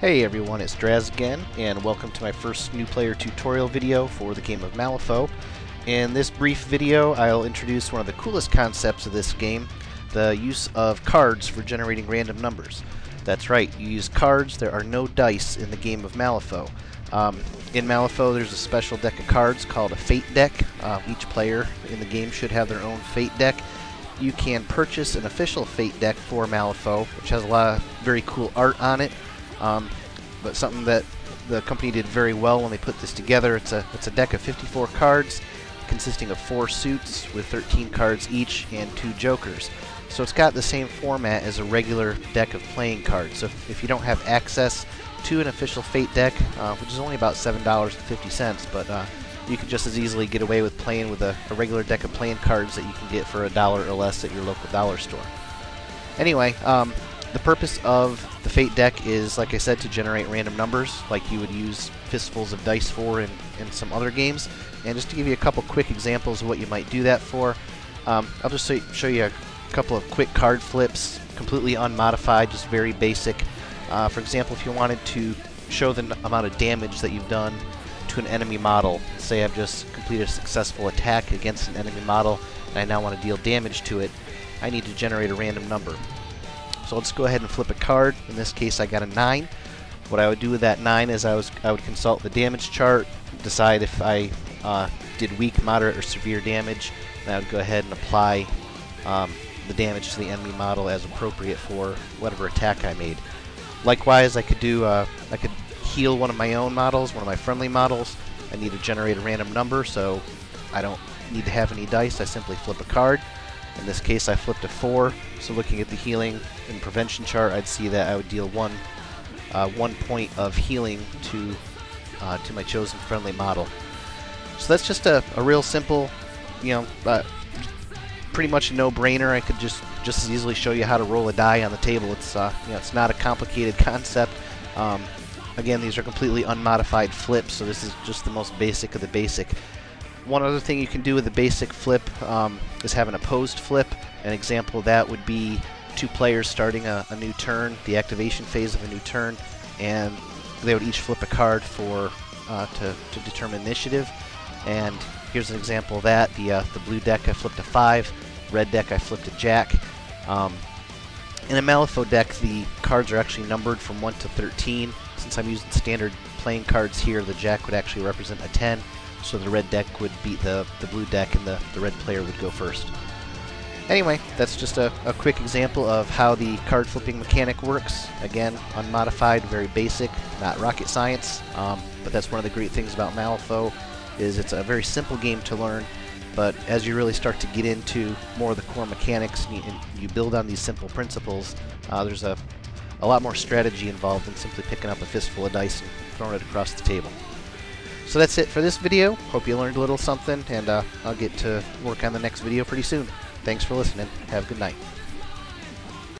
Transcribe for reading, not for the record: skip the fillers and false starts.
Hey everyone, it's Draz again, and welcome to my first new player tutorial video for the game of Malifaux. In this brief video, I'll introduce one of the coolest concepts of this game, the use of cards for generating random numbers. That's right, you use cards. There are no dice in the game of Malifaux. In Malifaux, there's a special deck of cards called a Fate deck. Each player in the game should have their own Fate deck. You can purchase an official Fate deck for Malifaux, which has a lot of very cool art on it. But something that the company did very well when they put this together, it's a deck of 54 cards consisting of 4 suits with 13 cards each and 2 jokers. So it's got the same format as a regular deck of playing cards. So if you don't have access to an official Fate deck, which is only about $7.50, but you can just as easily get away with playing with a regular deck of playing cards that you can get for $1 or less at your local dollar store. Anyway, the purpose of the Fate deck is, like I said, to generate random numbers like you would use fistfuls of dice for in some other games. And just to give you a couple quick examples of what you might do that for, I'll just show you a couple of quick card flips, completely unmodified, just very basic. For example, if you wanted to show the amount of damage that you've done to an enemy model, say I've just completed a successful attack against an enemy model and I now want to deal damage to it, I need to generate a random number. So let's go ahead and flip a card. In this case, I got a 9. What I would do with that 9 is I would consult the damage chart, decide if I did weak, moderate, or severe damage, and I would go ahead and apply the damage to the enemy model as appropriate for whatever attack I made. Likewise, I could heal one of my own models, one of my friendly models. I need to generate a random number, so I don't need to have any dice. I simply flip a card. In this case, I flipped a 4, so looking at the healing and prevention chart, I'd see that I would deal 1 point of healing to my chosen friendly model. So that's just a real simple, pretty much a no-brainer. I could just as easily show you how to roll a die on the table. It's it's not a complicated concept. Again, these are completely unmodified flips, so this is just the most basic of the basic. One other thing you can do with the basic flip is have an opposed flip. An example of that would be 2 players starting a new turn, the activation phase of a new turn, and they would each flip a card for to determine initiative. And here's an example of that. The blue deck, I flipped a 5. Red deck, I flipped a jack. In a Malifaux deck, the cards are actually numbered from 1 to 13. Since I'm using standard playing cards here, the jack would actually represent a 10. So the red deck would beat the blue deck, and the red player would go first. Anyway, that's just a quick example of how the card flipping mechanic works. Again, unmodified, very basic, not rocket science. But that's one of the great things about Malifaux, is it's a very simple game to learn. But as you really start to get into more of the core mechanics and you build on these simple principles, there's a lot more strategy involved than simply picking up a fistful of dice and throwing it across the table. So that's it for this video. Hope you learned a little something, and I'll get to work on the next video pretty soon. Thanks for listening. Have a good night.